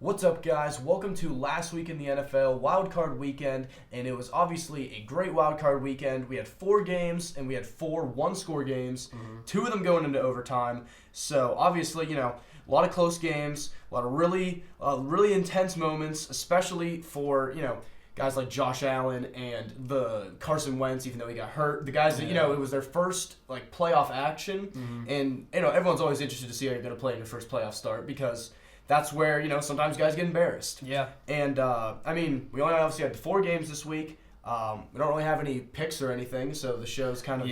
What's up, guys? Welcome to last week in the NFL, Wildcard weekend, and it was obviously a great Wildcard weekend. We had 4 games, and we had 4 one-score games, 2 of them going into overtime. So, obviously, a lot of close games, a lot of really intense moments, especially for, guys like Josh Allen and the Carson Wentz, even though he got hurt. The guys that, it was their first, playoff action, and, everyone's always interested to see how you're going to play in your first playoff start because that's where, sometimes guys get embarrassed. Yeah. And, we only obviously had 4 games this week. We don't really have any picks or anything, so the show's kind of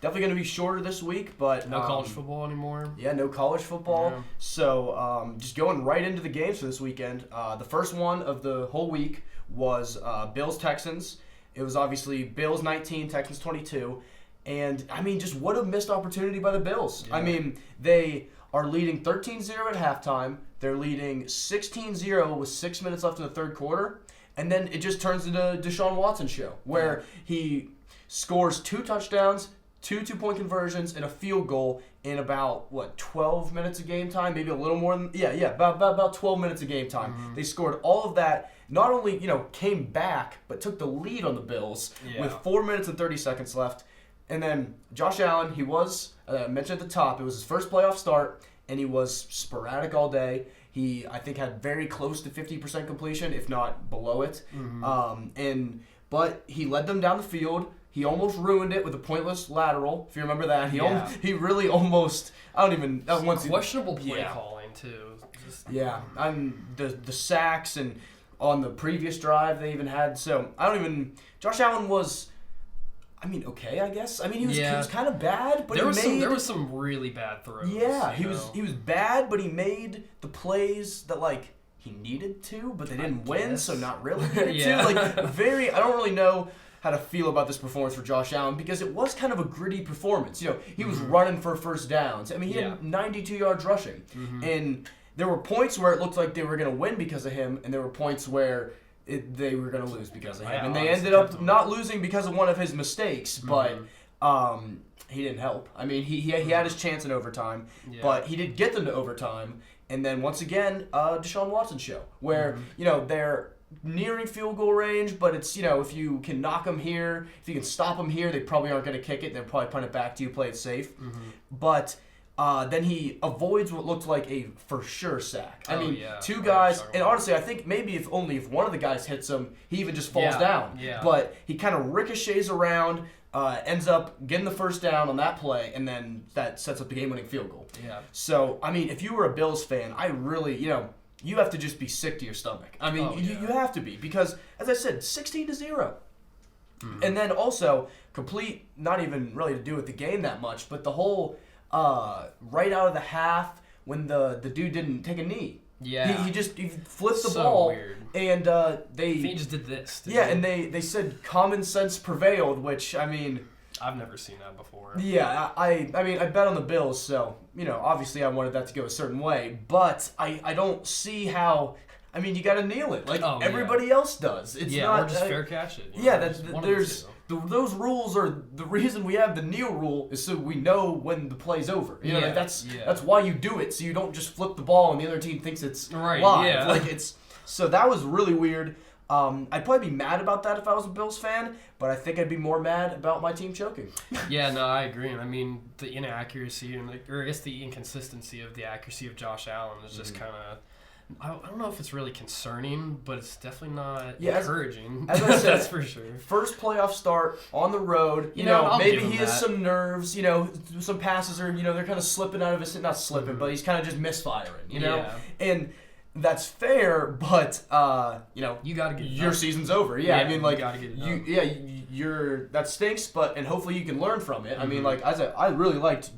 definitely going to be shorter this week. But no college football anymore. Yeah, no college football. Yeah. So just going right into the games for this weekend. The first one of the whole week was Bills-Texans. It was obviously Bills 19, Texans 22. And, just what a missed opportunity by the Bills. Yeah. They are leading 13-0 at halftime. They're leading 16-0 with 6 minutes left in the third quarter. And then it just turns into a Deshaun Watson show where he scores 2 touchdowns, 2 2-point conversions, and a field goal in about, 12 minutes of game time? Maybe a little more than, about 12 minutes of game time. Mm-hmm. They scored all of that, not only, came back, but took the lead on the Bills with 4 minutes and 30 seconds left. And then Josh Allen, he was, I mentioned at the top, it was his first playoff start, and he was sporadic all day. He, I think, had very close to 50% completion, if not below it. Mm-hmm. But he led them down the field. He almost ruined it with a pointless lateral, if you remember that. He really almost, I don't even... questionable play calling, too. The sacks, and on the previous drive they even had, Josh Allen was... okay, I guess. He was kind of bad, but there was some really bad throws. Yeah, he was bad, but he made the plays that he needed to, but they didn't win, so not really needed to. I don't really know how to feel about this performance for Josh Allen because it was kind of a gritty performance. He was running for first downs. He had 92 yards rushing, and there were points where it looked like they were going to win because of him, and there were points where they were going to lose because of him. And they ended up not losing because of one of his mistakes, but he didn't help. He had his chance in overtime, but he did get them to overtime. And then once again, Deshaun Watson show, where, they're nearing field goal range, but it's, if you can knock them here, if you can stop them here, they probably aren't going to kick it. They'll probably punt it back to you, play it safe. But... then he avoids what looked like a for sure sack. 2 guys, and honestly, I think maybe if one of the guys hits him, he even just falls down. Yeah. But he kind of ricochets around, ends up getting the first down on that play, and then that sets up the game-winning field goal. Yeah. So, if you were a Bills fan, I really, you have to just be sick to your stomach. You have to be because, as I said, 16-0. And then also, complete, not even really to do with the game that much, but the whole... right out of the half when the dude didn't take a knee. Yeah. He flipped the ball. Weird. And he just did this. And they said common sense prevailed, which I've never seen that before. Yeah, I bet on the Bills, so obviously I wanted that to go a certain way, but I don't see how. You got to kneel it everybody else does. It's not or just fair catch it. There's. Those rules are the reason we have the kneel rule is so we know when the play's over. That's why you do it, so you don't just flip the ball and the other team thinks it's live. Yeah. So that was really weird. I'd probably be mad about that if I was a Bills fan, but I think I'd be more mad about my team choking. Yeah, no, I agree. The inaccuracy or I guess the inconsistency of the accuracy of Josh Allen is just kind of. I don't know if it's really concerning, but it's definitely not encouraging. As I said, that's for sure. First playoff start on the road. Maybe he has some nerves. Some passes are, they're kind of slipping out of his, not slipping, but he's kind of just misfiring. And that's fair, but you got to get your season's over. Yeah, you got to get it done. That stinks, and hopefully you can learn from it. I really liked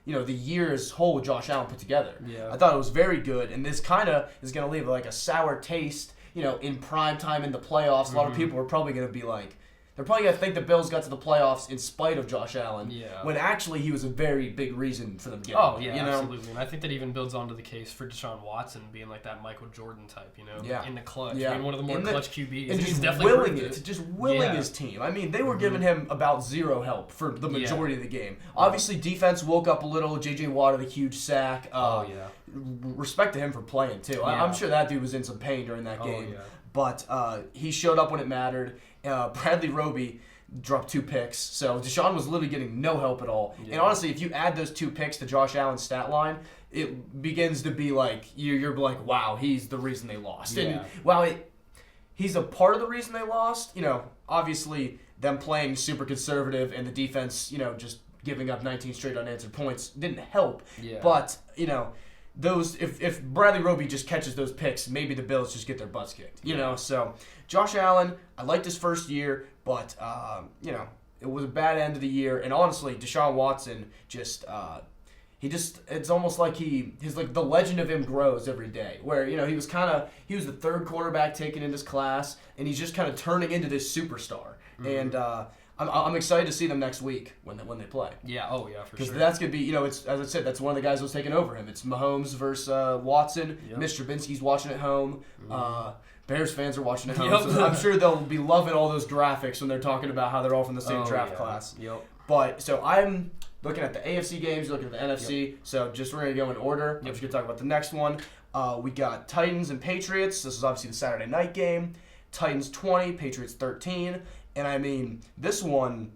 the year as whole Josh Allen put together. Yeah. I thought it was very good, and this kind of is going to leave a sour taste, in prime time in the playoffs. A lot of people are probably going to be they're probably going to think the Bills got to the playoffs in spite of Josh Allen, when actually he was a very big reason for them getting absolutely. And I think that even builds onto the case for Deshaun Watson being like that Michael Jordan type, in the clutch. Yeah. One of the more clutch QBs. And just willing his team. They were giving him about zero help for the majority of the game. Obviously, defense woke up a little. J.J. Watt, the huge sack. respect to him for playing too. Yeah. I'm sure that dude was in some pain during that game. Yeah. But he showed up when it mattered. Bradley Roby dropped 2 picks. So Deshaun was literally getting no help at all. Yeah. And honestly, if you add those 2 picks to Josh Allen's stat line, it begins to be like, you're like, wow, he's the reason they lost. Yeah. And while he's a part of the reason they lost, obviously them playing super conservative and the defense, just giving up 19 straight unanswered points didn't help. Yeah. But, those if Bradley Roby just catches those picks, maybe the Bills just get their butts kicked. So Josh Allen, I liked his first year, but it was a bad end of the year. And honestly, Deshaun Watson it's almost like he's like the legend of him grows every day. Where he was the 3rd quarterback taken in this class, and he's just kind of turning into this superstar. Mm-hmm. And I'm excited to see them next week when they play. Yeah, for sure. Because that's gonna be it's, as I said, that's one of the guys who's taking over him. It's Mahomes versus Watson. Yep. Mr. Trubisky's watching at home. Mm-hmm. Bears fans are watching at home. Yep. So I'm sure they'll be loving all those graphics when they're talking about how they're all from the same draft class. Yep. But so I'm looking at the AFC games, looking at the NFC. Yep. So just we're gonna go in order. Yep. I'm just gonna talk about the next one. We got Titans and Patriots. This is obviously the Saturday night game. Titans 20, Patriots 13. And I mean, this one,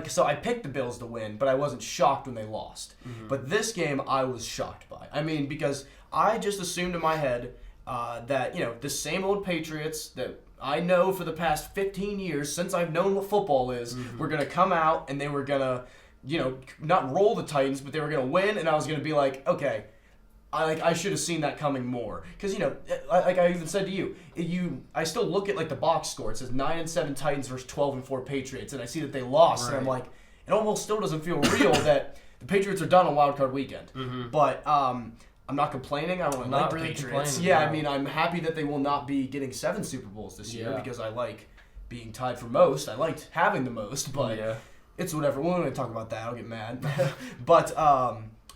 so I picked the Bills to win, but I wasn't shocked when they lost. Mm-hmm. But this game, I was shocked by. I mean, because I just assumed in my head that, the same old Patriots that I know for the past 15 years, since I've known what football is, were going to come out and they were going to, not roll the Titans, but they were going to win. And I was going to be like, okay, I should have seen that coming more. Because, like I even said to you, I still look at, the box score. It says 9-7 Titans versus 12-4 Patriots, and I see that they lost, right. And I'm like, it almost still doesn't feel real that the Patriots are done on Wildcard weekend. Mm-hmm. But I'm not complaining. I don't like the Patriots. Yeah, I mean, I'm happy that they will not be getting 7 Super Bowls this year because I like being tied for most. I liked having the most, but it's whatever. We're going to talk about that. I'll get mad. But,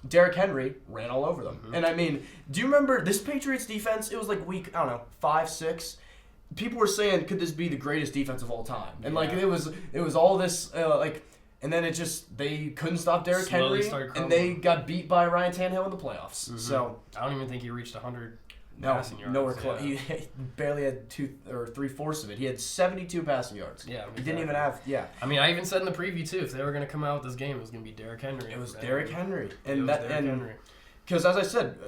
Derrick Henry ran all over them. Mm-hmm. And I mean, do you remember this Patriots defense? It was week, 5, 6. People were saying, could this be the greatest defense of all time? And it was all this, and then they couldn't stop Derrick Henry, and they got beat by Ryan Tannehill in the playoffs. Mm-hmm. So I don't even think he reached 100 passing yards. Nowhere close. Yeah. He barely had 2 or 3/4 of it. He had 72 passing yards. Yeah, exactly. He didn't even have. Yeah. I mean, I even said in the preview too, if they were going to come out with this game, it was going to be Derrick Henry. It was Derrick Henry, because as I said,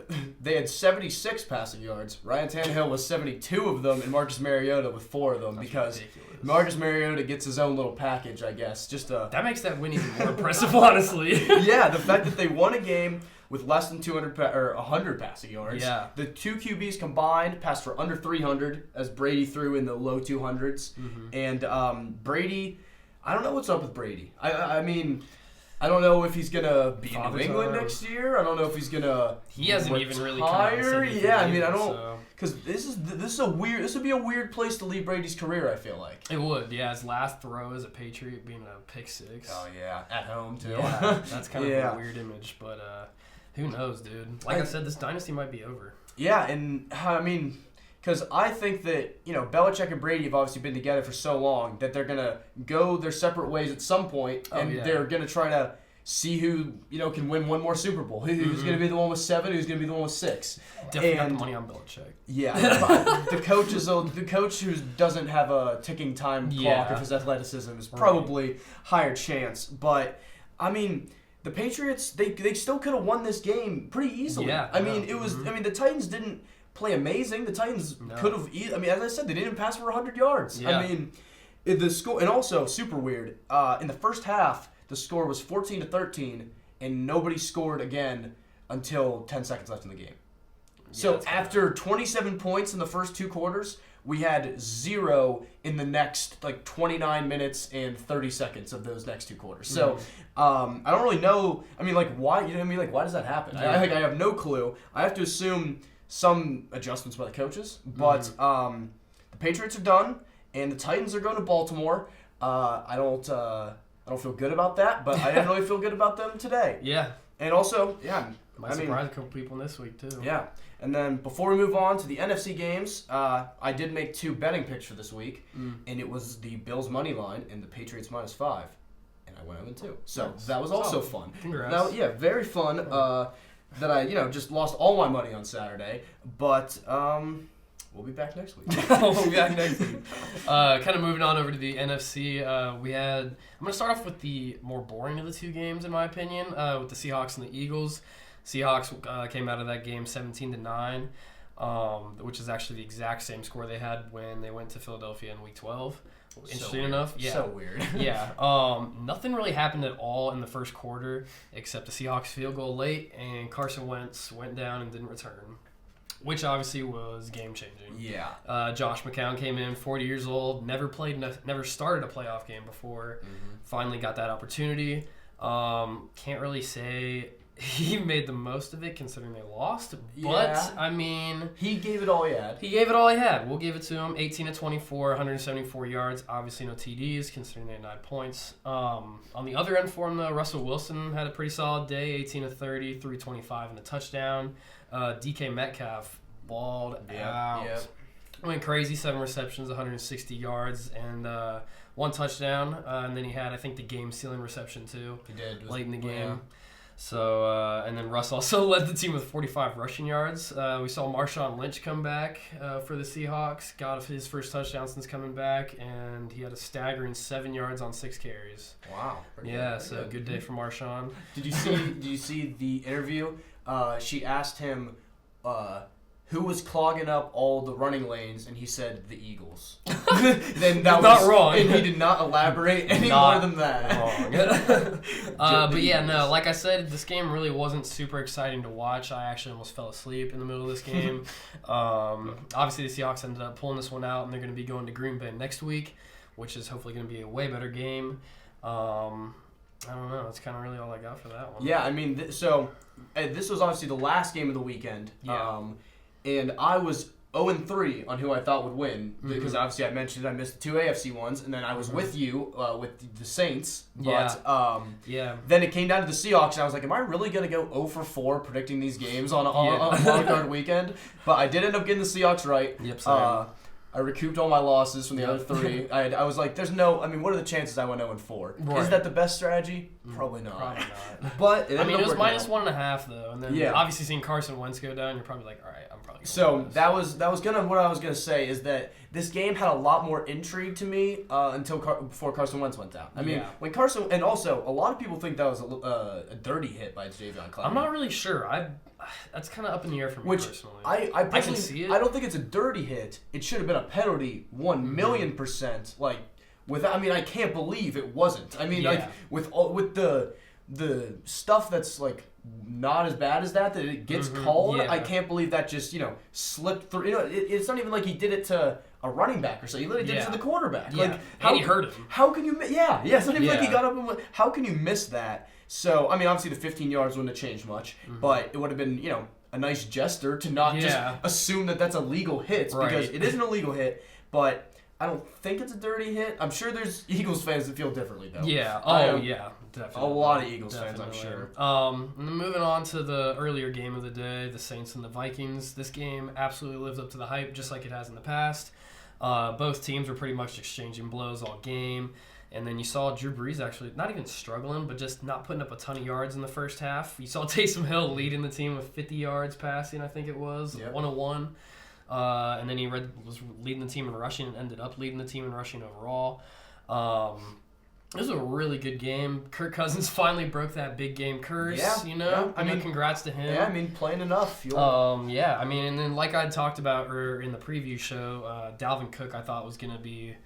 they had 76 passing yards. Ryan Tannehill was 72 of them, and Marcus Mariota with 4 of them. That's because ridiculous. Marcus Mariota gets his own little package, I guess. That makes that win even more impressive, honestly. Yeah, the fact that they won a game with less than 100 passing yards. Yeah. The 2 QBs combined passed for under 300 as Brady threw in the low 200s. Mm-hmm. And Brady, I don't know what's up with Brady. I mean, I don't know if he's going to be in New England next year. I don't know if he's going to He hasn't even really come out and said anything. Yeah, I mean, I don't because this would be a weird place to leave Brady's career, I feel like. It would. Yeah, his last throw as a Patriot being a pick 6. Oh yeah, at home too. Yeah, that's kind of a weird image, but who knows, dude? Like I said, this dynasty might be over. Yeah, and I mean, because I think that, Belichick and Brady have obviously been together for so long that they're going to go their separate ways at some point, and they're going to try to see who, can win one more Super Bowl. Who's going to be the one with 7, who's going to be the one with 6. Definitely got the money on Belichick. Yeah, the coach who doesn't have a ticking time clock of his athleticism is probably higher chance. But, I mean, the Patriots, they still could have won this game pretty easily. Yeah, I mean, it was. I mean, the Titans didn't play amazing. The Titans could have. I mean, as I said, they didn't pass for 100 yards. Yeah. I mean, the score, and also super weird. In the first half, the score was 14-13, and nobody scored again until 10 seconds left in the game. So after 27 points in the first 2 quarters, we had 0 in the next 29 minutes and 30 seconds of those next 2 quarters. So I don't really know. I mean, why? You know what I mean? Why does that happen? Yeah. I have no clue. I have to assume some adjustments by the coaches. But the Patriots are done, and the Titans are going to Baltimore. I don't feel good about that, but I didn't really feel good about them today. Yeah. And also, might surprise a couple people this week too. Yeah. And then before we move on to the NFC games, I did make 2 betting picks for this week, and it was the Bills money line and the Patriots -5, and I went 0-2. So that was also fun. Congrats. Now, very fun. that I just lost all my money on Saturday. But we'll be back next week. We'll be back next week. Kind of moving on over to the NFC. I'm going to start off with the more boring of the two games, in my opinion, with the Seahawks and the Eagles. Seahawks came out of that game 17-9, which is actually the exact same score they had when they went to Philadelphia in Week 12. Interesting enough. Yeah. So weird. Yeah. Nothing really happened at all in the first quarter except the Seahawks field goal late, and Carson Wentz went down and didn't return, which obviously was game-changing. Yeah. Josh McCown came in, 40 years old, never started a playoff game before, finally got that opportunity. Can't really say he made the most of it considering they lost, but I mean, he gave it all he had. We'll give it to him. 18-24, 174 yards. Obviously no TDs considering they had 9 points. On the other end for him, though, Russell Wilson had a pretty solid day. 18-30, 325 and a touchdown. DK Metcalf balled out. Yep. Went crazy. 7 receptions, 160 yards, and 1 touchdown. And then he had, I think, the game-sealing reception too. He did late in the game. Yeah. So, and then Russ also led the team with 45 rushing yards. We saw Marshawn Lynch come back for the Seahawks, got his first touchdown since coming back, and he had a staggering 7 yards on 6 carries. Wow. Yeah, so good day for Marshawn. Did you see the interview? She asked him who was clogging up all the running lanes, and he said the Eagles. Then that was not wrong. And he did not elaborate any more than that. But yeah, no, like I said, this game really wasn't super exciting to watch. I actually almost fell asleep in the middle of this game. Obviously, the Seahawks ended up pulling this one out, and they're going to be going to Green Bay next week, which is hopefully going to be a way better game. I don't know. That's kind of really all I got for that one. Yeah, I mean, this was obviously the last game of the weekend. Yeah. And I was 0-3 on who I thought would win because obviously I mentioned I missed the 2 AFC ones, and then I was with you with the Saints. But then it came down to the Seahawks, and I was like, am I really going to go 0-4 predicting these games on a Wildcard weekend? But I did end up getting the Seahawks right. Yep, same. I recouped all my losses from the other 3. I was like, what are the chances I went 0-4? Right. Is that the best strategy? Probably not. Probably not. But it was minus 1.5 though, and then obviously seeing Carson Wentz go down, you're probably like, all right, I'm probably. So that was what I was gonna say is that this game had a lot more intrigue to me before Carson Wentz went down. I mean, when Carson, and also a lot of people think that was a dirty hit by Javion Clowney. I'm not really sure. That's kind of up in the air for me personally. I can see it. I don't think it's a dirty hit. It should have been a penalty, 1,000,000%. Like, I can't believe it wasn't. I mean, like with the stuff that's like not as bad as that it gets called. I can't believe that just slipped through. It's not even like he did it to a running back or so. He literally did it to the quarterback. Yeah. Like, and he hurt him. How can you? It's not even like he got up and how can you miss that? So I mean, obviously the 15 yards wouldn't have changed much, but it would have been a nice gesture to not just assume that that's a legal hit because it isn't a legal hit, but. I don't think it's a dirty hit. I'm sure there's Eagles fans that feel differently, though. Yeah. Yeah. Definitely. A lot of Eagles fans, I'm sure. And then moving on to the earlier game of the day, the Saints and the Vikings. This game absolutely lives up to the hype, just like it has in the past. Both teams were pretty much exchanging blows all game. And then you saw Drew Brees actually not even struggling, but just not putting up a ton of yards in the first half. You saw Taysom Hill leading the team with 50 yards passing, I think it was, 101. And then he was leading the team in rushing and ended up leading the team in rushing overall. It was a really good game. Kirk Cousins finally broke that big game curse. I mean, congrats to him. Yeah, I mean, playing enough. I mean, and then like I talked about in the preview show, Dalvin Cook I thought was going to be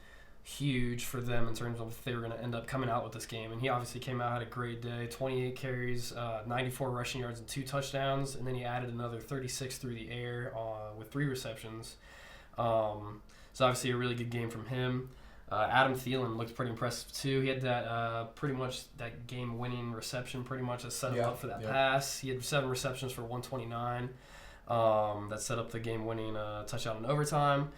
huge for them in terms of if they were going to end up coming out with this game. And he obviously came out, had a great day, 28 carries, 94 rushing yards and 2 touchdowns. And then he added another 36 through the air with 3 receptions. So obviously a really good game from him. Adam Thielen looked pretty impressive too. He had that pretty much that game-winning reception pretty much that set him up for that pass. He had 7 receptions for 129. That set up the game-winning touchdown in overtime.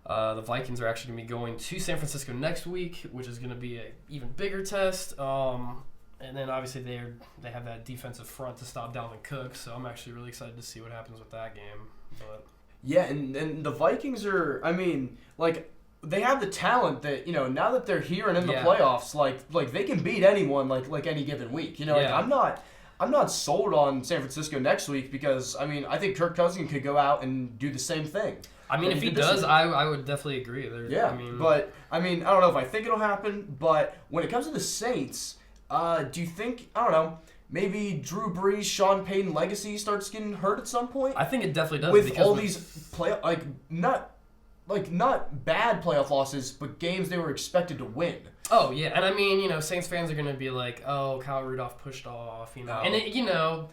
The Vikings are actually going to be going to San Francisco next week, which is going to be an even bigger test. And then obviously they have that defensive front to stop Dalvin Cook, so I'm actually really excited to see what happens with that game. But yeah, and the Vikings are, I mean, like they have the talent that now that they're here and in the playoffs, like they can beat anyone like any given week. Like I'm not sold on San Francisco next week because, I mean, I think Kirk Cousins could go out and do the same thing. I mean, if he does, I would definitely agree. Yeah, but, I mean, I don't know if I think it'll happen, but when it comes to the Saints, do you think, I don't know, maybe Drew Brees, Sean Payton legacy starts getting hurt at some point? I think it definitely does. With all these not bad playoff losses, but games they were expected to win. Oh, yeah. And I mean, you know, Saints fans are going to be like, oh, Kyle Rudolph pushed off, you know. And, you know,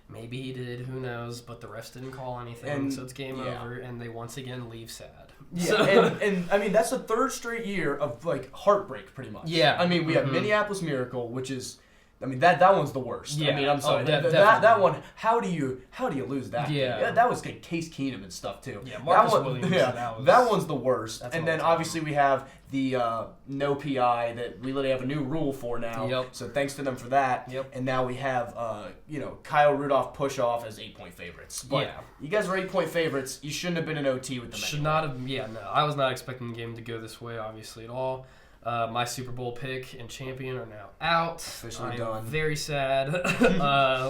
maybe he did, who knows, but the refs didn't call anything, so it's game over, and they once again leave sad. Yeah, so, and I mean, that's the third straight year of, like, heartbreak, pretty much. Yeah. I mean, we have Minneapolis Miracle, which is... I mean, that one's the worst. Yeah. I mean, I'm sorry. That one, how do you lose that? Yeah. That was like Case Keenum and stuff, too. Yeah, Marcus Williams. Yeah, that one's the worst. And then, obviously, we have the no PI that we literally have a new rule for now. Yep. So thanks to them for that. Yep. And now we have, Kyle Rudolph push off as 8-point favorites. But you guys are 8-point favorites. You shouldn't have been an OT with them. Should not have. Yeah, no. I was not expecting the game to go this way, obviously, at all. My Super Bowl pick and champion are now out. Officially done. Very sad.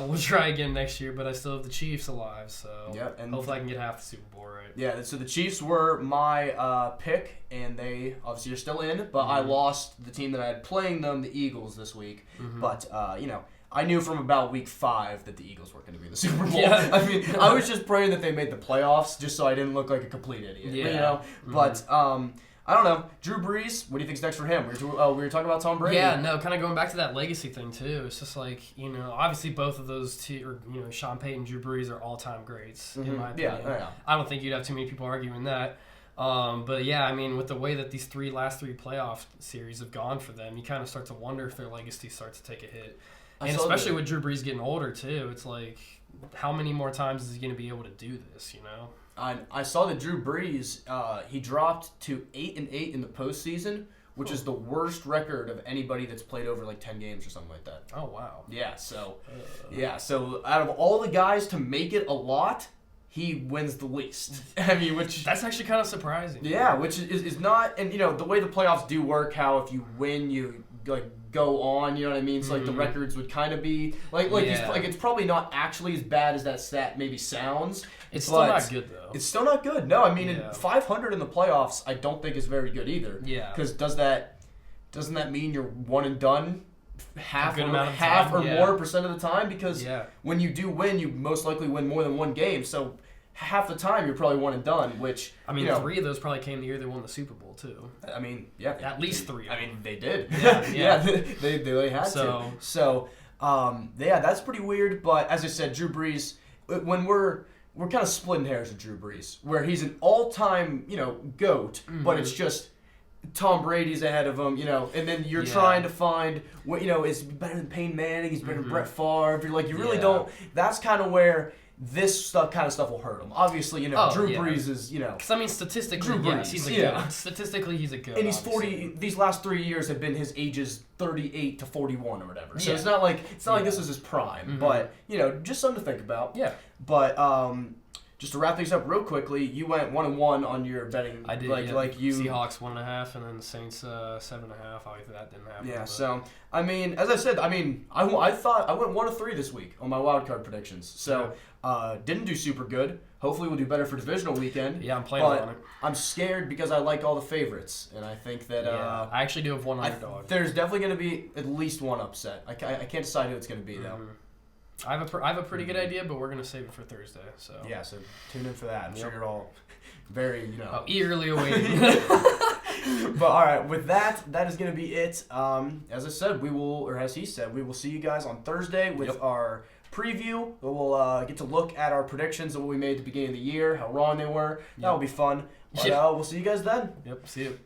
We'll try again next year, but I still have the Chiefs alive, so and hopefully I can get half the Super Bowl right. Yeah, so the Chiefs were my pick, and they obviously are still in, but I lost the team that I had playing them, the Eagles, this week. But, I knew from about week 5 that the Eagles weren't going to be in the Super Bowl. Yeah. I mean, I was just praying that they made the playoffs just so I didn't look like a complete idiot. Yeah. You know? But, I don't know. Drew Brees, what do you think's next for him? We were talking about Tom Brady. Yeah, no, kind of going back to that legacy thing, too. It's just like, obviously both of those two, Sean Payton and Drew Brees are all-time greats, in my opinion. Yeah. I don't think you'd have too many people arguing that. But, yeah, I mean, with the way that these last three playoff series have gone for them, you kind of start to wonder if their legacy starts to take a hit. And especially with Drew Brees getting older, too. It's like, how many more times is he going to be able to do this, I saw that Drew Brees, he dropped to 8-8 in the postseason, which is the worst record of anybody that's played over like 10 games or something like that. Oh, wow. Yeah, so out of all the guys to make it a lot, he wins the least. I mean, that's actually kind of surprising. Yeah, which is not, and the way the playoffs do work, how if you win, you like go on, you know what I mean? So like the records would kind of be like it's probably not actually as bad as that stat maybe sounds. It's still not good though. It's still not good. No, I mean 500 in the playoffs I don't think is very good either. Yeah. Because doesn't that mean you're one and done half or more percent of the time? Because when you do win, you most likely win more than one game. So half the time you're probably one and done, which I mean 3 of those probably came the year they won the Super Bowl too. I mean, yeah, at least 3. I mean, they did. Yeah, they really had to. So, that's pretty weird. But as I said, Drew Brees, when we're kind of splitting hairs with Drew Brees, where he's an all-time GOAT, but it's just Tom Brady's ahead of him, and then you're trying to find what is better than Peyton Manning, he's better than Brett Favre. You're like, you really don't. That's kind of where this kind of stuff will hurt him. Obviously, Drew Brees is, Because, I mean, statistically, Drew Brees, he's a GOAT. Statistically, he's a GOAT. And he's 40. These last 3 years have been his ages 38 to 41 or whatever. So it's not like this is his prime. But, just something to think about. Yeah. But, just to wrap things up real quickly, you went 1-1 on your betting. I did. Like you Seahawks 1.5, and then the Saints 7.5. Obviously, that didn't happen. Yeah. So I mean, as I said, I thought I went 1-3 this week on my wildcard predictions. So didn't do super good. Hopefully, we'll do better for divisional weekend. Yeah, I'm playing on it. I'm scared because I like all the favorites, and I think that I actually do have one underdog. There's definitely going to be at least one upset. I can't decide who it's going to be though. I have a pretty good idea, but we're gonna save it for Thursday. So so tune in for that. I'm sure you're all very eagerly awaiting. But all right, with that is gonna be it. As I said, we will see you guys on Thursday with our preview. We'll get to look at our predictions of what we made at the beginning of the year, how wrong they were. That will be fun. But we'll see you guys then. Yep. See you.